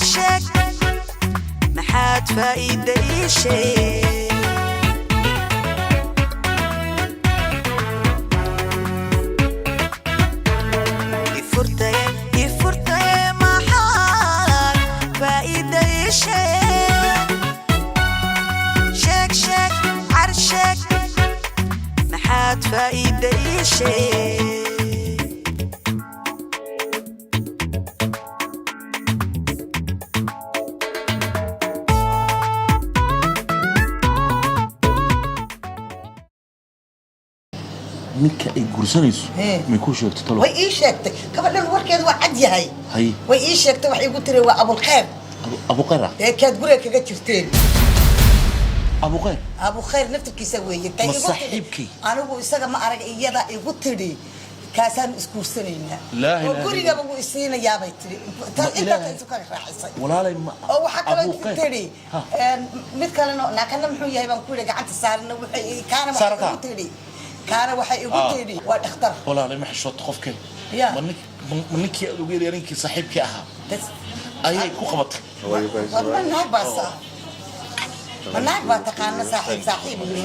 عرشك محاد فايدة شيء يفرتي محاد فايدة شيء شك عرشك محاد فايدة شيء ninka ay gursanayso ma ku sheegtay talo way ii sheegtay gabadhan warkeedu waa cad yahay way ii sheegtay wax igu tiri waa Abu Khayr ee kaad guriga kaga jirteen Abu Khayr naftiisa weeye tay igu tiri anigu isaga ma arag iyada igu tiri kaasaan iskuursanayna oo guriga ugu isiinayaa bay tiri inta inta ka raaxisay walaalay oo waxa kale ku tiri mid kale naakana muxuu yahay baan ku yiri gacanta saarna waxay kaana ma ku tiri كان waxay igu tiri waa dhakhtar walaal ma xishood qofkeen maniki aad ugu yeerinki saaxiibkii ahaa ayay ku qabatay والله باصا مناك باتقانا صاحبني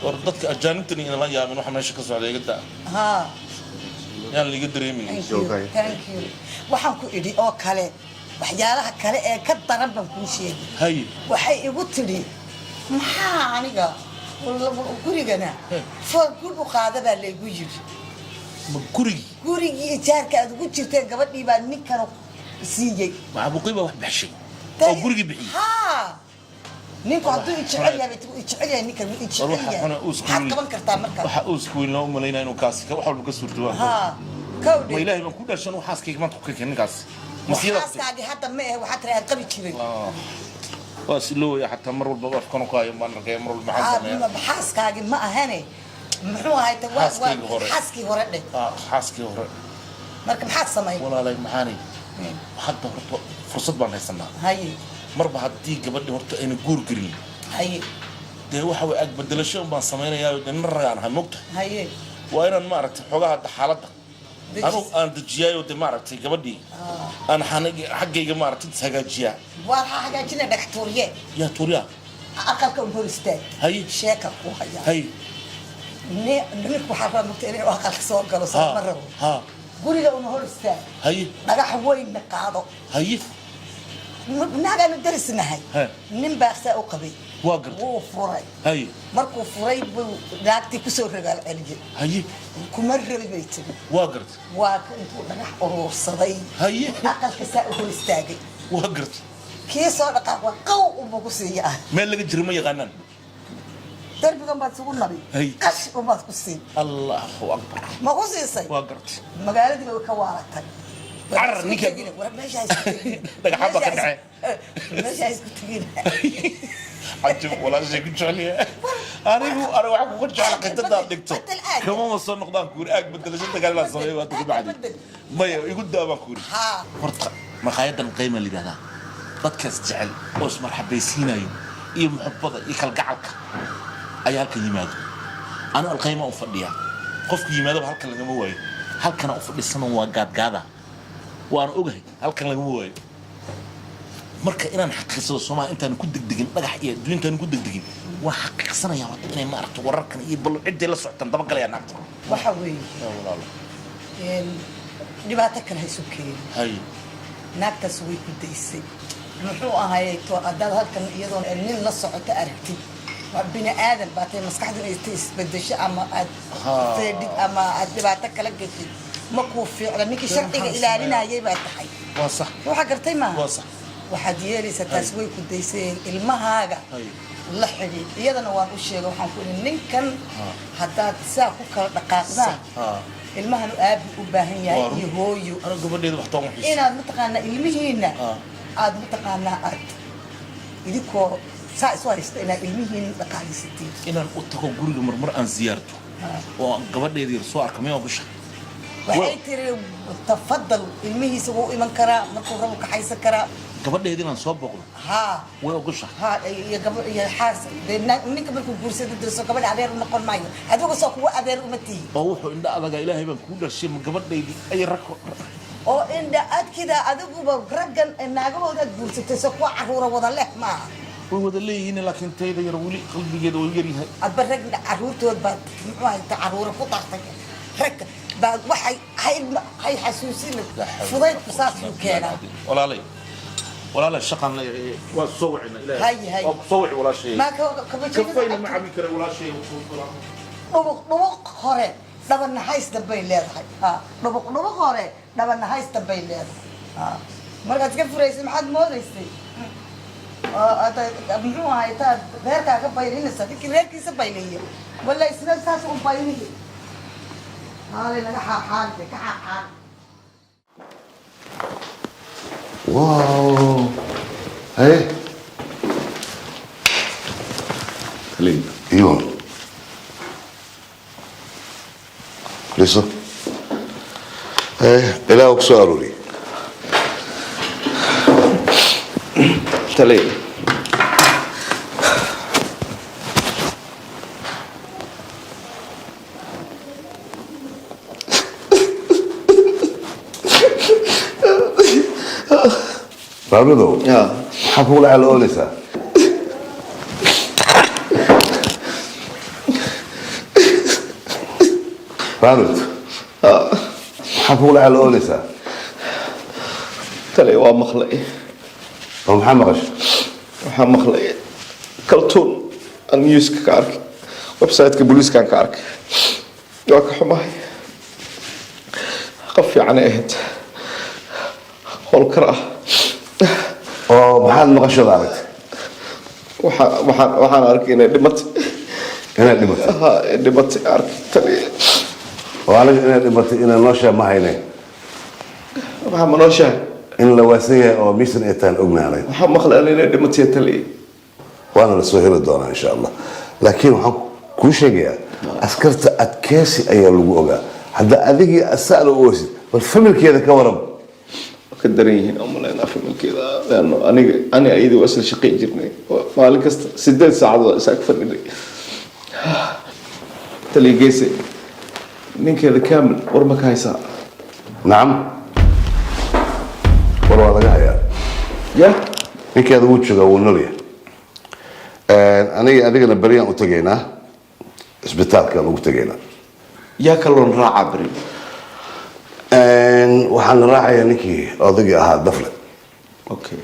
وردتك اجانبتني ان لا يامن waxa meesha ka socday igada yaan liga dareemin thank you waxaan ku idhi oo kale waxyaalaha kale ee ka daran baan ku sheegay waxay igu tiri maxaa aniga gurigana fool ku qaada baa la igu yiri ma gurigi ijaarka aad ugu jirteen gabadhii baa ninkan siiyay ma Abu Qayba wax baxshay oo gurigi bixi ninku haduu jecel yahay ninkan jecel yahay waxaad qaban kartaa marka waxa uu isku weyn loo maleynaa inuu kaasi wax walba ka suurto waa ma ilaahay baan ku dhashan waxaaskayga maanta ku keenay ninkaas waxaaskaaga hadda ma ah waxa tiraahdo qabi jiray واسلوه حتى مر والبابا كانوا قايم ما نرجع مر المحاسن حاسكاغي ما اهني محو هاي حاسكي هore dhe حاسكي هore marka maxaad sameeyay walaalay maxaani hadda horto fursad baan haysanaa hay marba hadii gabadhi horto ayna guur garin hay de waxa way ag bedelasho baan sameeynayaa in ragaan ha mogta hay waa inaan ma aragtay xogaha xaaladda anu aan dajiyayo de ma aragtay gabadhi aan xaqayga ma aragtay hagaajiyaa waa hagaajina dhaqtooriye ya tooriya aqalka u horistaa hay sheeka ku haya hay ninku xaraan mugta inay aqalka soo galo soo marro guriga uu horistaa hay dhagax weyn qaado hay naagana darisnahay nin baaqsa u qabay wuu furay hay markuu furay buu naagti ku soo ragaal celiyay hay kuma rabay tiri waa gart waa intuu dhagax urursaday hay aqalka saa u horistaagay waa gart kii soo dhaqaaq waa qaw u bugu siiyaa meel laga jiro ma yaqaanaan darbigan baad sugu nabi qash u baad ku siin Allahu akbar ma ku siisay waa gart magaaladii way ka waaratay عرر نيكا دغ حبه كدحه ماشي اسكو تجين عجب ولا شيء كنت عليه انا waxa ku qorjo ala qintada dhigto kama ma soo noqdaan kuur aag bedelashada gal la sameeyo waa ku bacdi maya igu daaba kuur horta maqaayadan qiimo lidada dadkaas jecel oo marxabaysiinayo iyo muhabbada iyo kalgacalka ayaa halka yimaado ana alqiimo u fadhiya qofku yimaado halka laga ma waayo halkana u fadhisan waa gaadgaada وانا اوغاي halkan laga waayo marka inaan xaqiiqsado Soomaa intaan ku degdegin dhagax iyo duuntaan ku degdegin waa xaqiiqsanaya inay ma aragto wararkan iyo bal cid la socotan daba galaya naagta waxa weeye walaalo dhibaato kale hayso keen hay naagtaas way ku daysay muxuu ahaayay to adad halkan iyadoo nin la socota aragtid waa bini aadan baatay maskaxdu ay isbedesho ama aad feedid ama aad dhibaato kala gashay ما كوفي على نيكي شرطي إلى لنا يبقى تحي واصح روح قرتي ما واصح واحد يلي ستسوي كديسين المهاجة لحدي يدا نوان وشيء وحن نقول إن كان حتى تساقو كدقاقنا المهن أبي وباهية يهويو أنا قبل ده بحطهم حس إنا متقنا المهينة عاد متقنا عاد يديكو سؤال إنا المهين بقالي ستين إنا أتقو قولي مرمر عن زيارته وقبل ده يدير سؤال كمية وبشر waxay tiri tafadal ilmihiisa uu iman karaa markuu rabo ka haysan karaa gabadheedina aan soo boqdo way ogusha iyo gabadh iyo xaas ninka markuu guursado dirso gabadh adeer u noqon maayo adigu soo kuwa adeer uma tii oo wuxuu indha adaga ilaahay baan ku dhashay gabadheedii ay rako oo inda aad kida adiguba raggan naagahooda guursatay soo ku caruura wada leh ma wada leeyihiin laakiin tayda yar wali qalbigeeda oo yar yahay adba rag caruurtood baad muxuu ahay caruura ku dartay rag baad waxay hay xasuusin fudayd qisaas u keenaa ولا الشقن وصوعنا إلى هاي صوع ولا شيء ما كفينا ما عم يكره ولا شيء نبق هره دبنا هايس دبين ليه ها نبق هره دبنا هايس دبين ليه ها ما قد كيف رئيس محد مو رئيسي أبنو هاي تا غير كذا بايرين السدي كغير كيس بايرين ولا إسنا ساس بايرين هذا لنا حال حال واو هاي خليل ايوه لسه ايه الى اكسروا لي خليل رابطو حفول على الأولسة رابط حفول على الأولسة تلي ومخلي ومحمد مخلي كرتون النيوز كارك ويب سايت كبوليس كان كارك يوك حماي خفي عن اهد والكره maxaad maqashada aragtay waxaan arkay inay dhimatay arkay oo aniga inay dhimatay inay nooshaa ma haynay waxaa ma nooshaa in la waasan yahay oo mission ay tahan ognaanay waxaa maqlaan inay dhimatay tali waana la soo heli doonaa insha allah laakiin waxaan kuu sheegayaa askarta adkeysi ayaa lagu ogaa hadda adigii asaal u oosid bal familkeeda ka waran كدرين أملاً أفهم كذا لأنه أنا أيدي وأصل شقي جرني مالك 6 ساعات سأكفر لي تلي جيسي من كذا كامل ورمك هاي ساعة نعم والله هذا يا من كذا وجهه ونليه أنا أديك بريان وتجينا إسبتال كانوا وتجينا يا كلون راعى بري waxaan raacayaa ninkii odagii ahaa dafle okay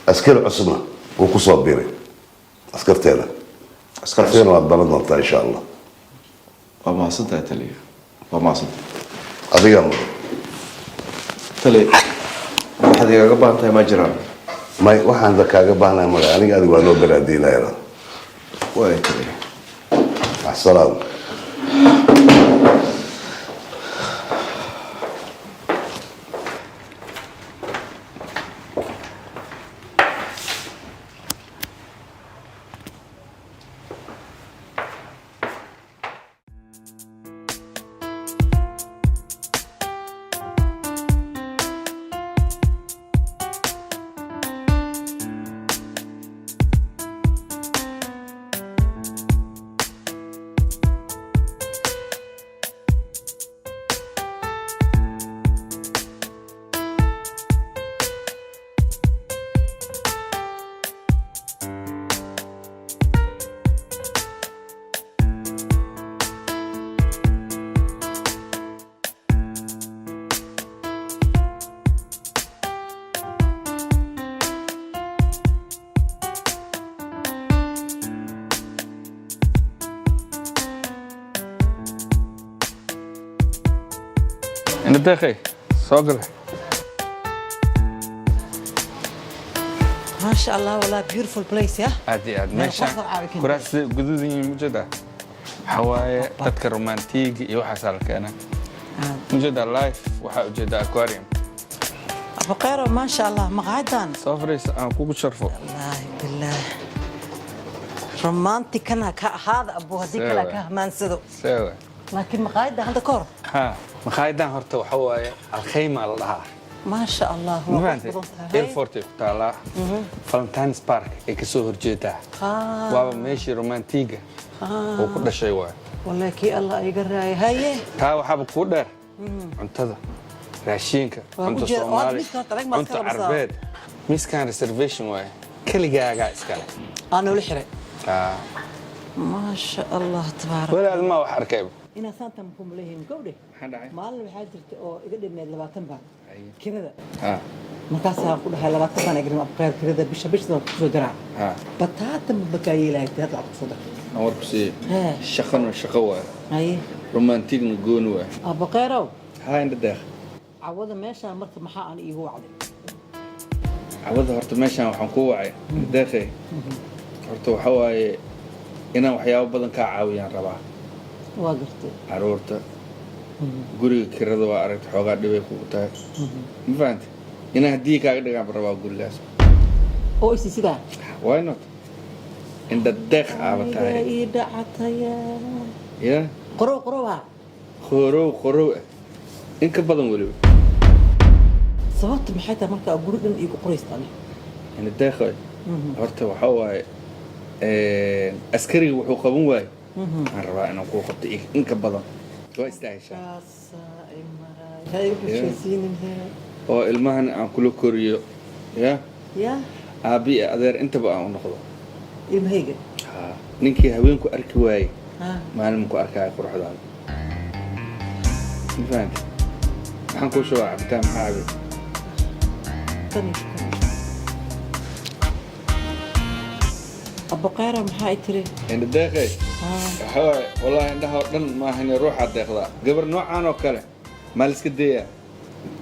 askari cusubna wuu ku soo biiray askarteena waad baran doontaa insha allah waa mahadsantahay taliya waa mahadsantahay adiga taliya waxaad igaga baahan tahay ma jiraan may waxaan kaaga baahnahay male aniga adiga waa noo baraadiinaya waay taliya asalaam أنا داخل صقر ما شاء الله والله beautiful place يا عادي ماشي كراس جذوذي موجودة حواي تذكر رومانتيك يوحصل كأنا موجودة لايف وحوجودة أكواريوم بقيرة ما شاء الله مقعدان صفري كوكو شرفو والله بالله رومانتيك أنا هذا أبو هذيك لا كهمان سدو سوا لكن مقعدة عندك كور ها مقعدان هرتو حواي الخيمة لها ما شاء الله ما إيرفورت تالا فالنتاينز بارك إكسو هرجيتا وابا ماشي رومانتيكا وكل شيء واحد والله كي الله يقرأي هاي تا وحاب كودر عنتذا raashinka cunto Soomaali cunto Carbeed miskan reservation way kaligaaga iskale أنا ولا حرق ما شاء الله تبارك ولا ما wax arkay ina saanta mukum leeyahay gowde maalin waxa jirta oo iga dhimeed 20 baan kirada markaas aan ku dhahay 20 baan igrim abqaar kirada bisha soo diraa bataata mabakaayilay taad lacag soo diraa awar bisi shaqo waa ay romantic goon waa abqaarow ها عند الداخل عوض ماشي مرت maxaa aan iigu wacday عوض horta meeshan waxaan ku wacay daaqay horta waxa waaye inaan waxyaabo badan ka caawiyaan rabaa waa gartay caruurta guriga kirada waa aragtay xoogaa dhibay ku tahay ma fahanti inaan hadii kaaga dhigaan rabaa gurigaas oo isi sida why not in the deeq aabatahay ii dhacataya ya qorow in ka badan waliba sababta maxay tahay marka gurigan iigu qoraystaan in deeqay horta waxa waaye askariga wuxuu qaban waay aan rabaa inaan ku qabto in ka badan waa istaayishaa oo ilmahan aan kula koriyo ya aabi adeer intaba aan u noqdo ilmahayga ninkii haweenku arki waayey maalin ku arkay quruxdaada فهمت حنكون شو عبتها محابي أبو قيرة محاي تري عند الداخل حواي والله عندها ودن ما هني روح على الداخل قبل نوع أنا وكله ما لسكدية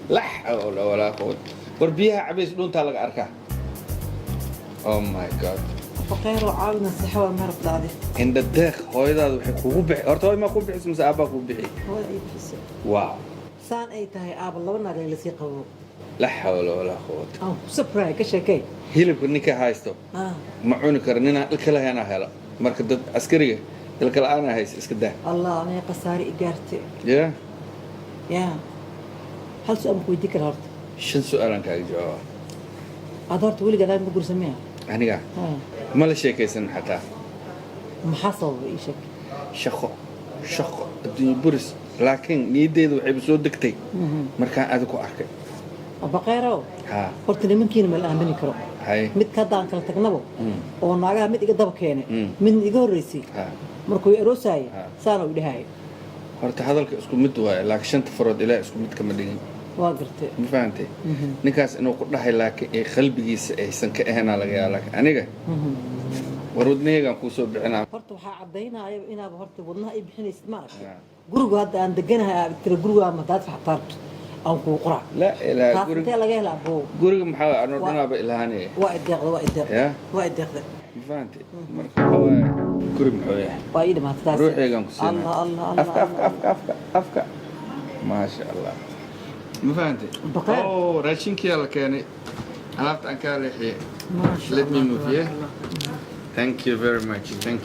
لح ولا قوت وربيها عبيس دون تلقى أركه أوه ماي جاد أبو قيرة عالنا الصحة والمرض هذه عند الداخل هو إذا وحكوا بيع أرتوي ما كوب بحس مسابقة كوب بيع هو أي بحس واو سان أي تهي أب الله ونار اللي سيقوا لا حول ولا قوة سبراي كشكي هيلب النكاح هايستو معوني كرنينا الكلا هنا هلا مركز عسكرية الكلا أنا هايس إسكده الله أنا قصاري إجارتي يا هل سؤال مكويديك الأرض شن سؤالك يا جواب أدارت ولي قدام بقول سميها يعني قا ما له شيء كيسن حتى محصل أي شيء شخ الدنيا برس لكن نيدي ذو حب سود دكتي مركان أذكو أحكي أبقيرو قلت لي ممكن من الآن بني كرو مد كذا كلا تجنبه وناقة مد يقدر كينه من يجور ريسي مركو يروساي صاروا يدي هاي هرت هذا الكسكو مد واي لكن شنت فرد إلى اسكو مد كمدين واقرت ما فهمتي نكاس إنه قلنا هاي لكن خلبي سن كأهنا لقيا لك أنا جا ورودني جا كوسو بعنا هرت وح عبدينا إنا بهرت ودنا أي بحين استمار جروج هذا عند جنها ترى جروج ما تدفع حطارت أو قرع لا جروج تلا جه لا بو جروج محاول أنا رنا بإلهاني وايد دقيقة فهمتي مركب جروج محاول وايد ما تدفع روحي جا كوسو الله أفكا ما شاء الله ما فهمتي أوه راشين كيا لكاني عرفت أنك لحية ما شاء الله let me move yeah thank you very much thank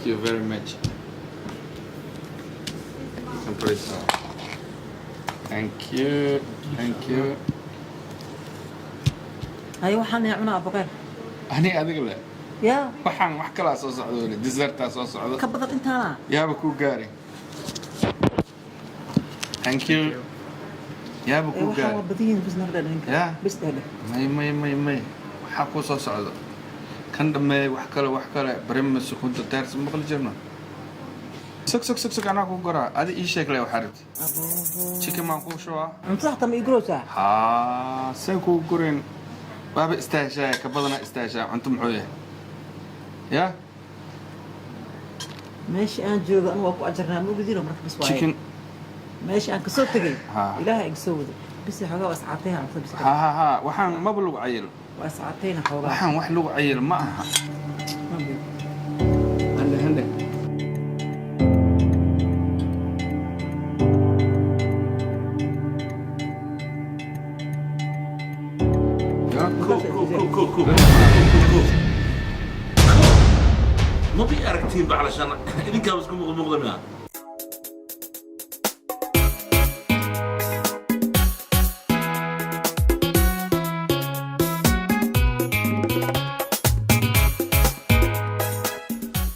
you أيوة حنا يعملنا أبو غير هني أذكر له يا وحن وحكلا صوص عذولي ديزرت صوص عذولي كبضت أنت أنا يا بكو قاري thank you يا بكو قاري أيوة بدين بس نقدر يا بس هذا مي حكوا صوص عذولي كان دمي وحكلا برمس وكنت تارس مقل جرنا سك أنا أقول قرا هذا إيش شكله وحرتي شكل ما أقول شو أنت صح تم يقولوا سكوا قرين باب استهجاء كبضنا استهجاء أنتم حويه يا ماشي أنا جوز أنا وأكو أجرنا مو بدينه مركب سواي ماشي أنا كسوت تجي إلهي كسود بس حاجة وساعتين بس ها وحن ما بلوق عيل وساعتين حاجة وحن وحلوق عيل ما هندك ما بيأركتين بقى علشان إذن كانوا بسكون مغضمين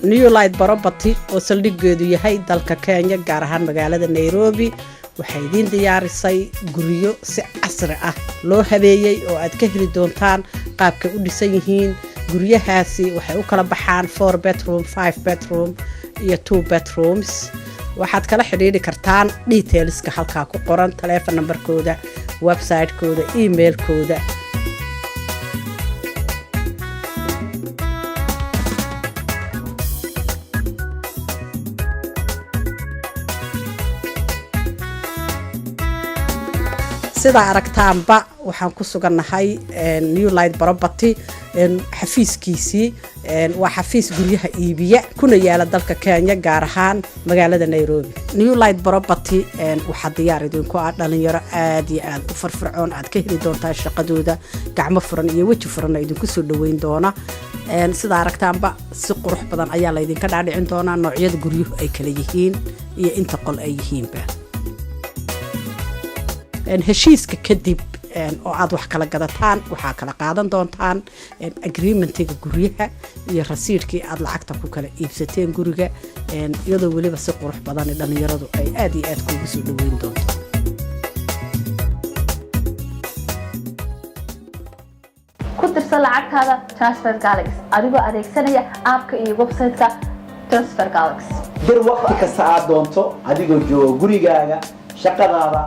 New Light Property oo saldhigeedu yahay dalka Kenya gaar ahaan magaalada Nairobi waxay idiin diyaarisay guryo si casri ah loo habeeyey oo aad ka heli doontaan qaabkay u dhisan yihiin guryahaasi waxay u kala baxaan 4 bedroom 5 bedroom iyo 2 bedrooms waxaad kala xidhiidhi kartaan detailska halkaa ku qoran taleefon nambarkooda website-kooda emailkooda sidaa aragtaanba waxaan ku sugannahay New Light Property xafiiskiisii waa xafiis guryaha iibiya kuna yaala dalka Kenya gaar ahaan magaalada Nairobi New Light Property waxa diyaar idinku ah dhalinyaro aad iyo aad u firfircoon aad ka heli doontaan shaqadooda gacmo furan iyo waji furan idinku soo dhaweyn doona sidaa aragtaanba si qurux badan ayaa la idinka dhaadhicin doonaa noocyada guryuhu ay kala yihiin iyo inta qol ay yihiinba heshiiska kadib oo aad wax kala gadataan waxaa kala qaadan doontaan agreementiga guryaha iyo rasiidkii aad lacagta ku kala iibsateen guriga iyadoo weliba si qurux badan dhalinyaradu ay aad iyo aad kuugu soo dhaweyn doonto ku dirsan lacagtaada Transfer Galaxy adigoo adeegsanaya app-ka iyo website-ka Transfer Galaxy dir waqti kasta aad doonto adigoo jooga gurigaaga shaqadaada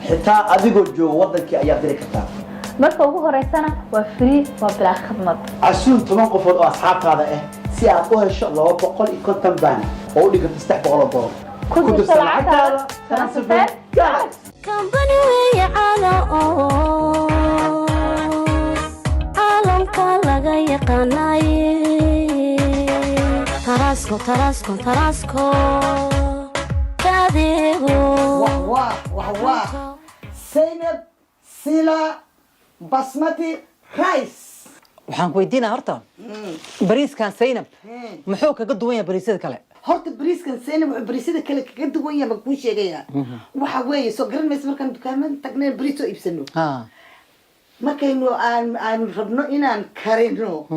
xitaa adigoo jooga wadankii ayaa diri kartaa marka ugu horeysana waa free waa bilaa khidmad casuum 10 qofood oo asxaabtaada ah si aad u hesho 250 baan oo u dhiganta 300 dolar ku dirsan lacagtaada Transfer Galaxy company way ala oo alamka laga yaqaanay Tarasco kadego wah Zainab Sila Basmati rice waxaan ku weydiinaa horta bariiskan Zainab muxuu kaga duwan yahay bariisyada kale horta bariiskan Zainab wuxuu bariisyada kale kaga duwan yahay ku sheegaya waxa weeye soo garanaysa markaan dukaamada tagnay bariis oo iibsano markaynu aan rabno inaan karino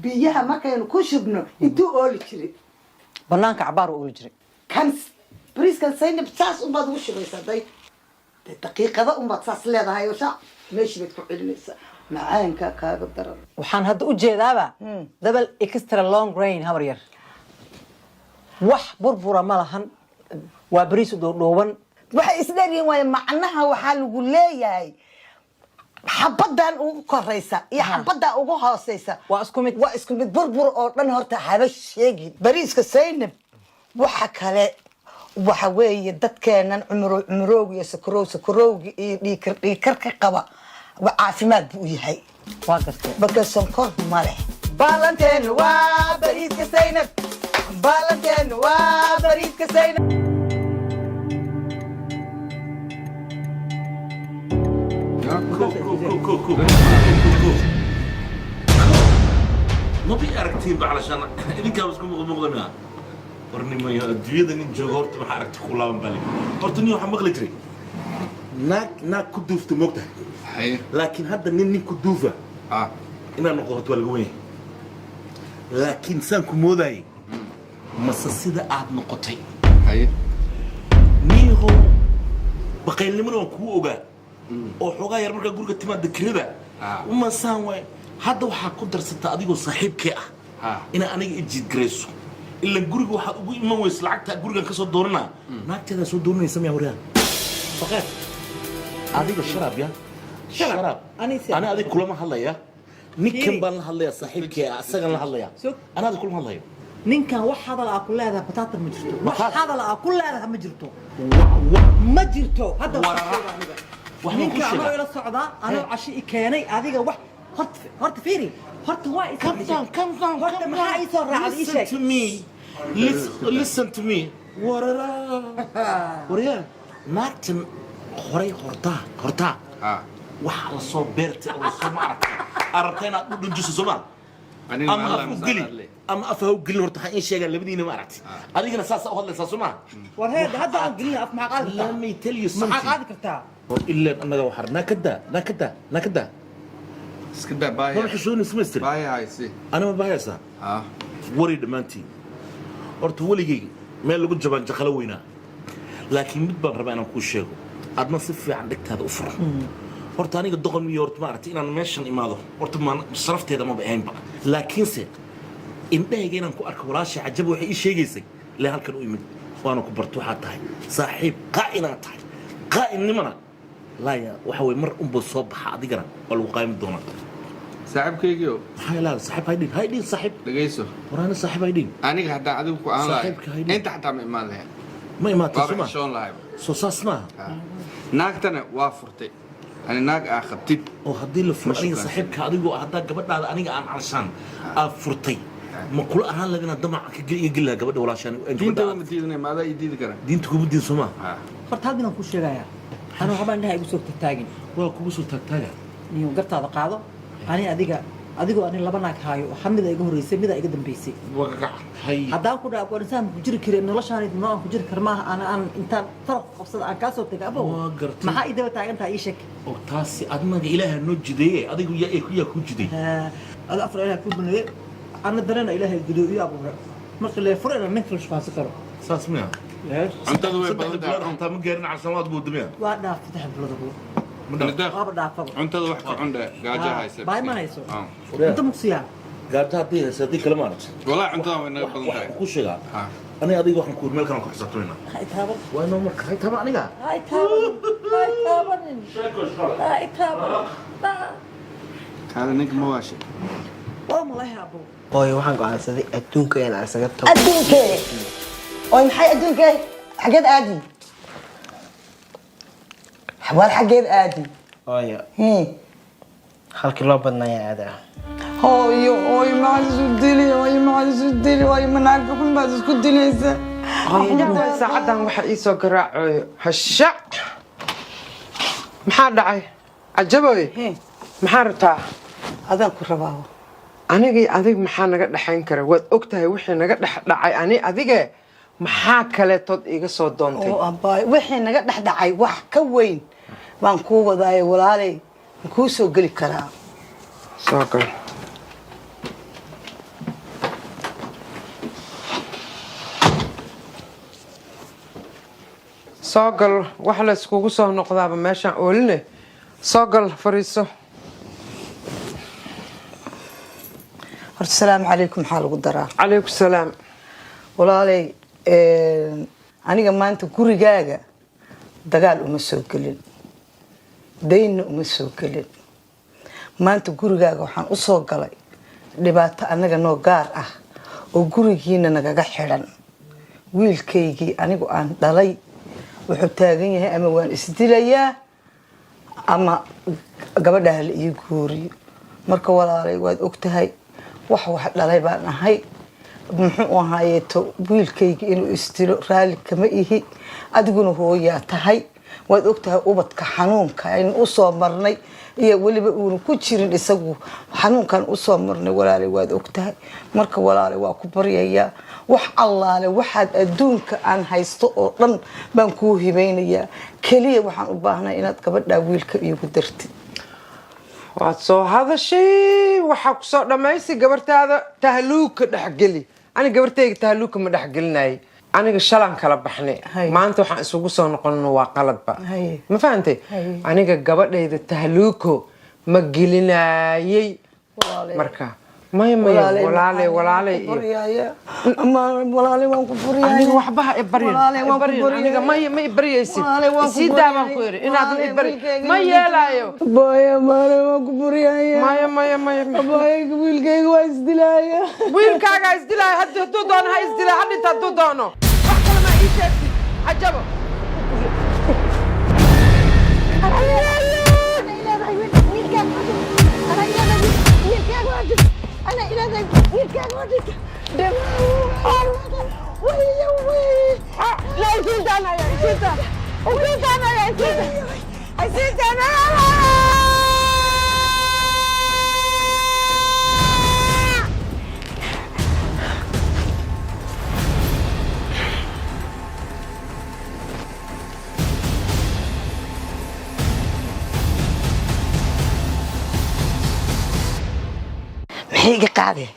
biyaha markaynu ku shubno intuu ooli jiray banaanka cabaar oo ooli jiray kan bariiskan Zainab saas u baad ugu shubaysaa daqiiqada baad saas leedahay oo saa meeshii baad ku celinaysaa macaanka kaaga daran waxaan hadda u jeedaaba double extra long grain habar yar wax burbura ma lahan waa bariis dhooban waxa isdheeriyeen way macnaha waxa lagu leeyahay xabadan ugu koreysa iyo xabada ugu hooseysa waa isku mid burbur oo dhan horta haba sheegin bariiska Zainab waxa kale waxa weeye dadkeenan cumrowga iyo sakarowga iyo dhiikar ka qaba caafimaad buu yahay waa gartay marka sonkor ma leh baalanteen waa bariiska Zainab baalanteen waa bariiska Zainab ما بيعرفتين علشان إذا كانوا يسكنوا مغضبنا ورني ما يدويدا نجوا هرت ما حركت كلام بالي هرتني وح مغلي ناك كدوفت موقته لكن هذا نني كدوفة إنا نقطة والجوين لكن سانكو موداي مساسيدا عاد نقطتين نيهو بقيل لي منو كو اوغا oo xogaa yar marka guriga timaad kirida uma saan way hadda waxa ku darsata adigoo saaxiibkee ah ina aniga ijid greyso illa guriga waxa ugu iman weys lacagta gurigan ka soo doorana naagteeda soo dooranaysa ma wariyaan faqad adiga sharab ya sharab ana adiga kulama hadlaya ninkan baan la hadlaya saaxiibkee asagan la hadlaya ana adiga kulama hadlayo ninkan wax hadal ah ku leedahay bataata ma jirto wax hadal ah ku leedahay ma jirto hadda ninka ama ila socda anoo cashi keenay adiga wax horta fiiri horta waa isaan horta maxaa ay soo raacday listen to me listen to me waraya naagtan horay horta waxa la soo beertay oo soo maartay aragtayna u dhunjiso Soomaal ama afu geli ama afu geli horta ha in sheegan labadiina ma aragtay adigana saas u hadlaysaa Soomaal war hadda aan gelin af ma qaadi let me tell you something ma qaadi kartaa إلا أنا وحرنا كدا اسكت باي ما بحسوني سمستر باي هاي سي أنا ما بحسها وريد مانتي أرت ولي ما اللي قد جبان جخلوينا لكن مدبر ربنا كل شيء adna si fiican dhigtaada u fur horta aniga doqon miyo horta maaragtay inaan meeshan imaado horta sharafteeda maba ahaynba laakiinse indhahayga inaan ku arko walaashay cajab waxay ii sheegaysay ilaa halkan u imid waana ku barto waxaad tahay saaxiib qaa'inaa tahay qaa'inimana laaya waxa way mar unba soo baxa adigana waa lagu qaaymi doonaa saaxiibkaygiio maxaa ilaada saaxiib haydhin saaxiib dhegayso waraana saaxiib haydhin aniga haddaan adigu ku aan lahay inta xataa ma imaan lahayn ma imaatay waa xishoon lahay soo saas maaha naagtana waa furtay ani naag aa qabtid oo haddii la furo aniga saaxiibka adigoo haddaa gabadhaada aniga aan carshaan aad furtay ma kula ahaan lagana damaca ka geliyaa gabadha walaashaan diinta ma diidinay ma adaa ii diidi karaa diinta kugu diin soo maaha horta hadda inaan kuu sheegayaa anuu waxbaa indhaha igu soo taagtaagin waa kugu soo taagtaaga niyo gartaada qaado ani adigoo ani laba naag haayo waxaa mida iga horreysay mida iga dambeysay haddaan ku dhaha afghanistan ku jiri kare noloshaanid noo aan ku jiri kar maaha aan intaan faraq qabsada aan kaa soo tegay abo maxaa ii daba taagantaha ii sheeg oo taasi adnaga ilaaha noo jideeye adigu yaa ku jiday ada afar ilaah ku baneeye ana dareena ilaahay geliyo iyo abuura marka lee furo inaan ninka la shufaasan karo saas miya cuntada way badan tahay cuntaa ma gaarin casamaad buu damiya waa dhaaf saddex bilood abuur waaba dhaafaba cuntada wax ka cundhe gaajo haysa baay ma hayso inta mugsiyaa gaajo haddii haysa haddii kale maaragta walaa cuntada way naga badan tahay ku sheegaa aniga adiga waxaan ku meel kalan ku xisaabtamayna hay taaban waa inoo marka hay taaban aniga hay taaban kaada ninka ma waashe waa malahay abo hooyo waxaan go'aansaday adduunka inaan isaga tago adduunkee oy maxay adduunkee xageed aadi xawaal xageed aadi hooyo halkii loo badnaayaa aadaa hooyo oy maxaad isu dili oy maxaad isu dili oy manaaga xun baad isku dilaysa saacadan waxa ii soo garaacayo hasha maxaa dhacay cajaboy maxaa rabtaa adaan ku rabaa anigii adig maxaa naga dhaxayn kara waad ogtahay wixii naga dhex dhacay ani adige maxaa kaleetood iga soo doontay wixii naga dhex dhacay wax ka weyn baan kuu wadaayo walaalay kuu soo geli karaa soo gal soo gal wax la iskugu soo noqdaaba meeshaan ooline soo gal fariiso horta salaamu calaykum maxaa lagu daraa calaykum salaam walaalay aniga maanta gurigaaga dagaal uma soo gelin daynna uma soo gelin maanta gurigaaga waxaan u soo galay dhibaato annaga noo gaar ah oo gurigiina nagaga xidhan wiilkaygii anigu aan dhalay wuxuu taagan yahay ama waan isdilayaa ama gabadhaha la ii guuriyo marka walaalay waad ogtahay wax dhalay baan ahay muxuu ahaayeeto wiilkayga inuu isdilo raalli kama ihi adiguna hooyaa tahay waad ogtahay ubadka xanuunka aynu u soo marnay iyo weliba uuna ku jirin isagu xanuunkan u soo marnay walaalay waad ogtahay marka walaalay waa ku baryayaa wax allaale waxaad adduunka aan haysto oo dhan baan kuu hibaynayaa keliya waxaan u baahnay inaad gabadhaa wiilka iigu dartid waad soo hadashay waxaa ku soo dhammaysay gabartaada tahluuka dhexgeli aniga gabartayga tahluuka ma dhexgelinayay aniga shalaan kala baxnay maanta waxaan isugu soo noqonno waa qaladba ma fahantay aniga gabadhayda tahluuko ma gelinayay marka maya walaalay waan ku furiyay aniga waxbaha ibaryin aniga ma ibaryaysid sii daabaan ku iri inaadan ibari ma yeelaayo baya maale waan ku furiyay maya baya wiilkayga waa isdilaaya wiilkaaga isdilaaya hadduu doono ha isdilaa hadhinta hadduu doono wax kale ma ii sheegtid cajabo أنا إلى ذلك ويلكان وديك لا يزيد أنا يا يزيد وكيف أنا يا يزيد أنا محيقة قاعدة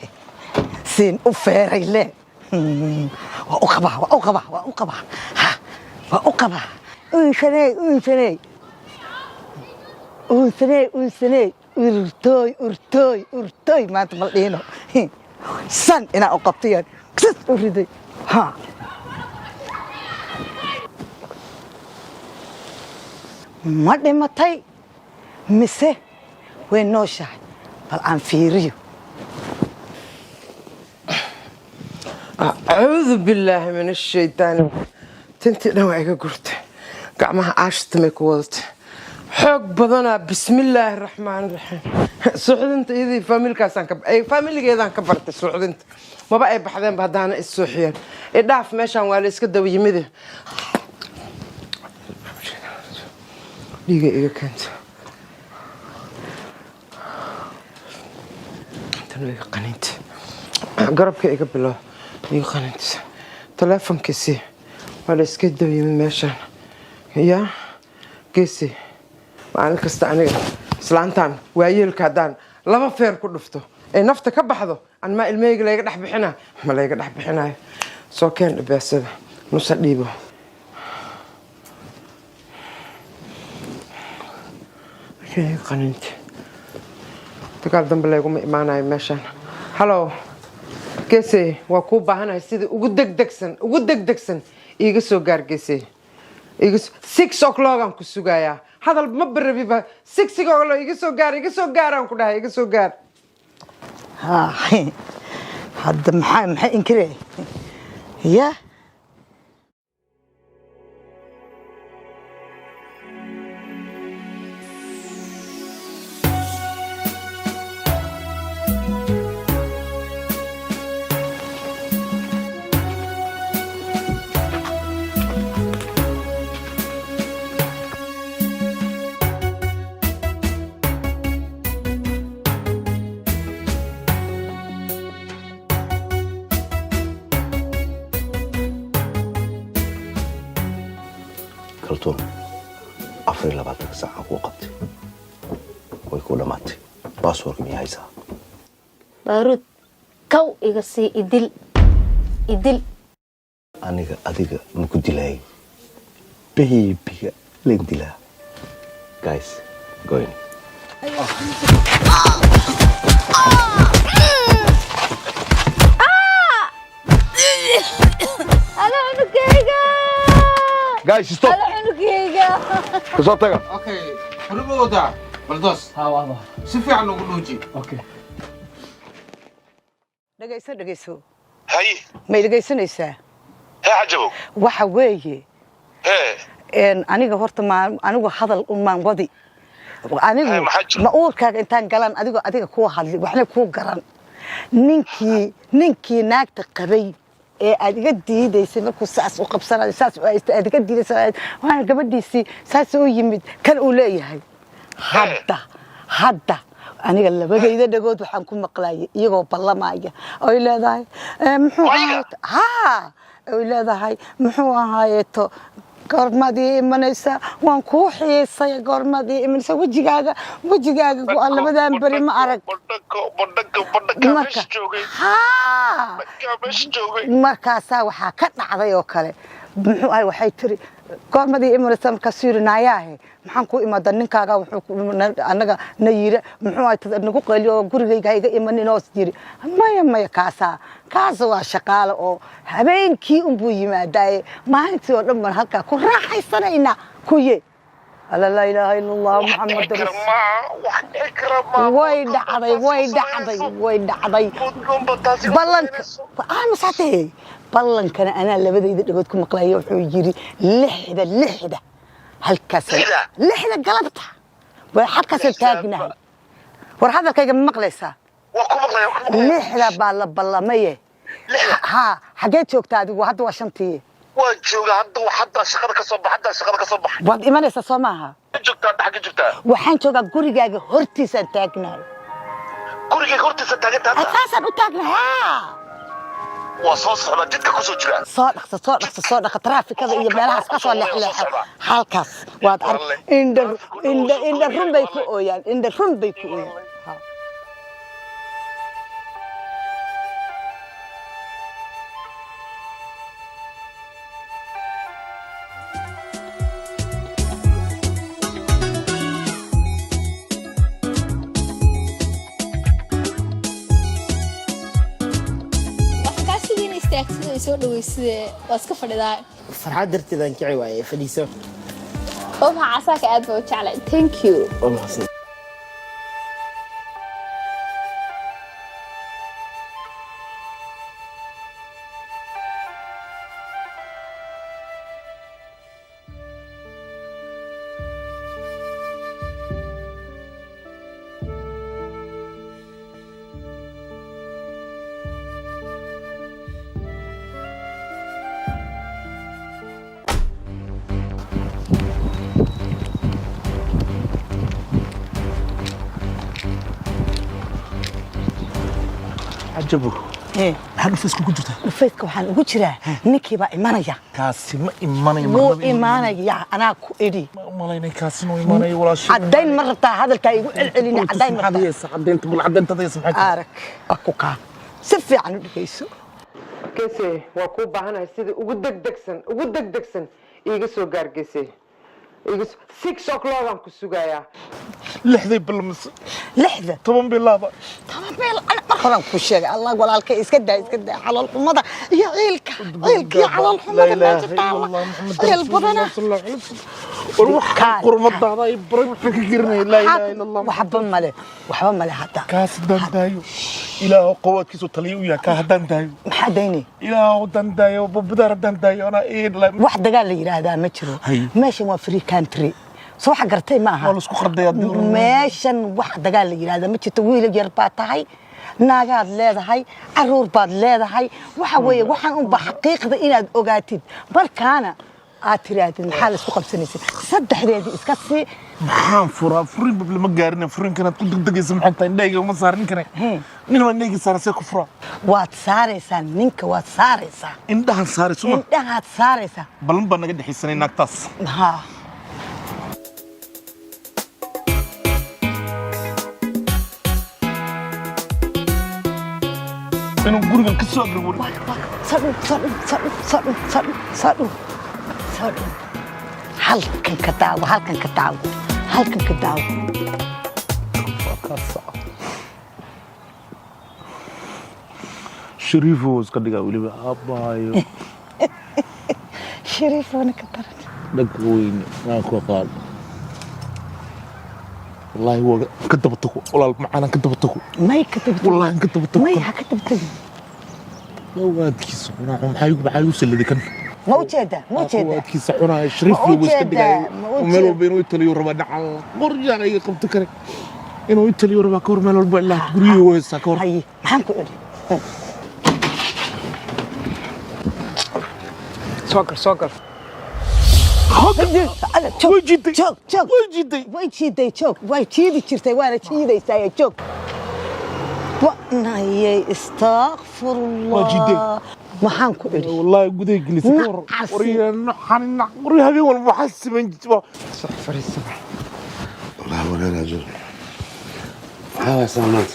سين أفيري لين وأقبع ها وأقبع urtooy maanta mal dhiino san inaan u qabtayaan ksas u riday ha ma dhimatay mise way nooshahay bal aan fiiriyo أعوذ بالله من الشيطان تنتي نوع قرت قعمها عاشت مكوت حق بدنا بسم الله الرحمن الرحيم سعود انت إذا فاميل كاسان أي فاميل كذا كبرت سعود انت ما بقى بحدين بهدانا السوحيان إدعف ماشان واليس كده ويمده ليجي إيه كنت تنوي قنيت قربك إيه قبله يقنت تلفون كيسي ولا اسكت من ماشان يا كيسي معلك استعني سلانتان ويايل كادان لما فير كدفتو اي نفته كبخدو ان ما الميغ لا يقدح بخنا ما لا يقدح بخنا سو كان بيسد نص ديبو كي قننت تقال دم بلا يقوم ايماناي ماشان هلو كيسي وكو باهنا سيدي ugu degdegsan iga soo gaar geesay iga 6 o'clock aan ku sugayaa hadal ma barabiba 6 o'clock iga soo gaar aan ku dhahay iga soo gaar ha hadda maxay inkirey ya kaltuun 24 saac ku qabtay way ku dhamaatay password mi haysaa baarud kaw iga sii idil aniga adiga ma ku dilay baby leen dilaa guys going guys stop كسر تجا اوكي حلو وضع بلدوس ها واضح سيفي عنه قلوجي اوكي dhagayso hay ma dhagaysanaysaa عجبو waxa weeye aniga horta anigu hadal maan wadi anigu ma uurkaaga intaan galan adiga ku hadli waxna ku garan ninkii naagta qabay ee aad iga diidaysay markuu saas u qabsanayo saas aad iga diidaysay waan gabadhiisii saas u yimid kan uu leeyahay hadda aniga labadayda dhagood waxaan ku maqlaayay iyagoo ballamaya oo leedahay muxuu ahaayeeto goormadii imanaysa waan kuu xiisay goormadii imanaysa wajigaaga go'an labadan bari ma arag markaasaa waxaa ka dhacday oo kale muxuu ahay waxay tiri goormadii imanaysa markaas yirinaayaahe maxaan ku imaadaa ninkaaga wuxuu anaga na yiri muxuu ahay nagu qeeliyo gurigayga iga imanin oo yiri maya kaas waa shaqaale oo habeenkii buu yimaadaa maalintii oo dhan halka ku raaxaysanayna kuye la ilaaha illa allah muhammad way dhacday ballankana anaa labadayda dhagood ku maqlayo wuxuu yiri lixda halkaas lixda galabta way halkaas taagnahay war hadalkayga ma maqlaysaa waa ku maqlayo lixda baa la ballamay xageed joogtaa adigu hadda waa shantii waan joogaa hadda shaqada ka soo bax waad imanaysaa soo maaha waxaan joogaa gurigaaga hortiisaan taagnahay gurigayga hortiisa taagantahay asaasaan u taagnahay waa soo socda jidka ku soo jira soo dhaqso traafikada iyo meelahaas ka soo leexleexa halkaas waad indha run bay ku ooyaan isoo dhaweysay waa iska fadhidaa farxad darteedan kici waaye fadhiiso oo maxaa casaaka aad baa u jeclay thank you والله عجبه ايه هل فيسكو كنت جرتها فيسك waxaan ugu jiraa ninkii baa imanaya kaasi ma imanay wuu imanaya anaa ku idhi malaynay kaasi noo imanay walaashay cadayn ma rabtaa hadalka igu celcelina cadayn ma rabtaa cadaynta bul cadaynta maxay arag aku ka si fiican u dhigayso geese waa ku baahanahay sida ugu degdegsan iiga soo gaargeese iiga 6 o'clock aan ku sugayaa lixday balmas lixda 10 bilaaba 10 bil ana marxaban ku sheegay allah walaalka iska daa xalal xumada iyo ciilka xalal xumada ma jirtaa ciil badana وروح قرمضة هذا يبرم فكرني لا إله إلا الله وحب ماله حتى كاس دندايو إله قوات كيسو تليو يا كاه دندايو محديني إله دندايو ببدر دندايو أنا إيه واحد قال لي هذا مترو ماشي ما فري كانتري صح قرتي معها والله سكو خردي ماشي واحد قال لي هذا متى طويل يربطهاي naagaad leedahay caruur baad leedahay waxa weeye waxaan u xaqiiqda inaad ogaatid markaana aad tiraadid maxaa la isku qabsanaysaa saddexdeedii iska sii maxaan furin bab lama gaarin furin kana ku degdegaysa maxay tahay indhayga uma saarin kare nin waa indhayga saaraysa ku fura waad saaraysaa ninka waad saaraysaa indhahan saaraysaa indhahaad saaraysaa balan baa naga dhaxaysanay naagtaas ha inuu guriga ka soo agro sadhu halkan ka daawo shariifo iska dhigaa weliba aabaayo shariifona ka daran dhagka weyne waan ku qaad والله هو كتبتك والله معانا كتبتك ما كتبتك والله كتبتك ما كتبتك لو وادكيس انا محايق بحايوس اللي كان موجوده وادكيس انا شريف لو اسكدغاي وميل وبينو يتليو ربا دعل قرجا اي قبت كره انو يتليو ربا كور ميل والبا الله غريو ويسا كور هي maxaan ku iri sokar way jiidi jirtay waana jiidaysaa joog wanayay astaghfirullah maxaan ku iri wallahi guday gelisay wariyana xanina wari habeen walba xasiban jisba فريسة والله ولا رجل حاول سامات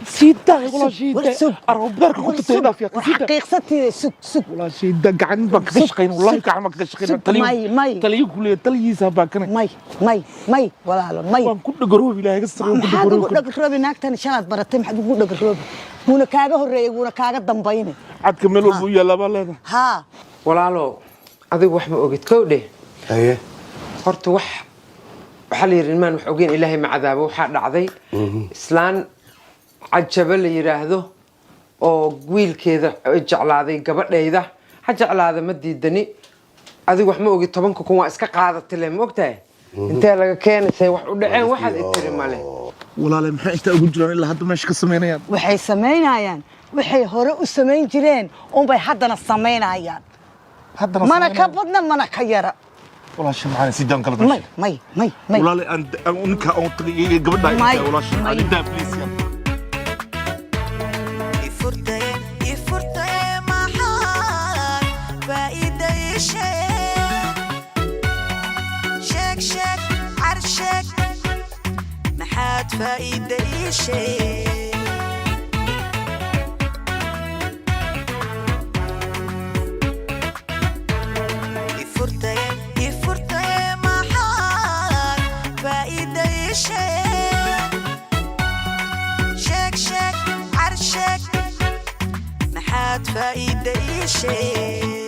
سيدا والله شيدا أرغب دارك كنت تهدا فيها حقيقتي سك والله شيدا قاعد بكشقين والله قاعد بكشقين ماي تليو كلية تليسا باكنا ماي ولا لا ماي وان كنت قروبي لا يقصر كنت قروبي ناكتن شلات برتم حد كنت قروبي ونا كاغا هوريي ونا كاغا دنبايني عاد كمل ويا لا بالله ها walaalo adigu wax ma ogid kowdhe haye horta waxa la yiri man wax ogeen ilaahay ma cadaabo waxa dhacday islaan cajaba la yiraahdo oo wiilkeeda jeclaaday gabadheeda ha jeclaada ma diidani adigu wax ma ogid 10 kun waa iska qaadatay ma ogtahay intee laga keenay wax u dhaceen waxaad itiri male walaalo maxay inta ugu jiraan ilaa hadda meesha ka sameynayaan waxay sameynayaan waxay hore u sameyn jireen oo bay haddana sameynayaan mana ka badna mana ka yara والله شو معنا سيدان كلا دش مي والله أنت أنك أو قبل ده والله شو معنا ده بليز يا يفرتي ما حال فايدة شك عرشك ما حد فايدة maxaad faa'iidaysay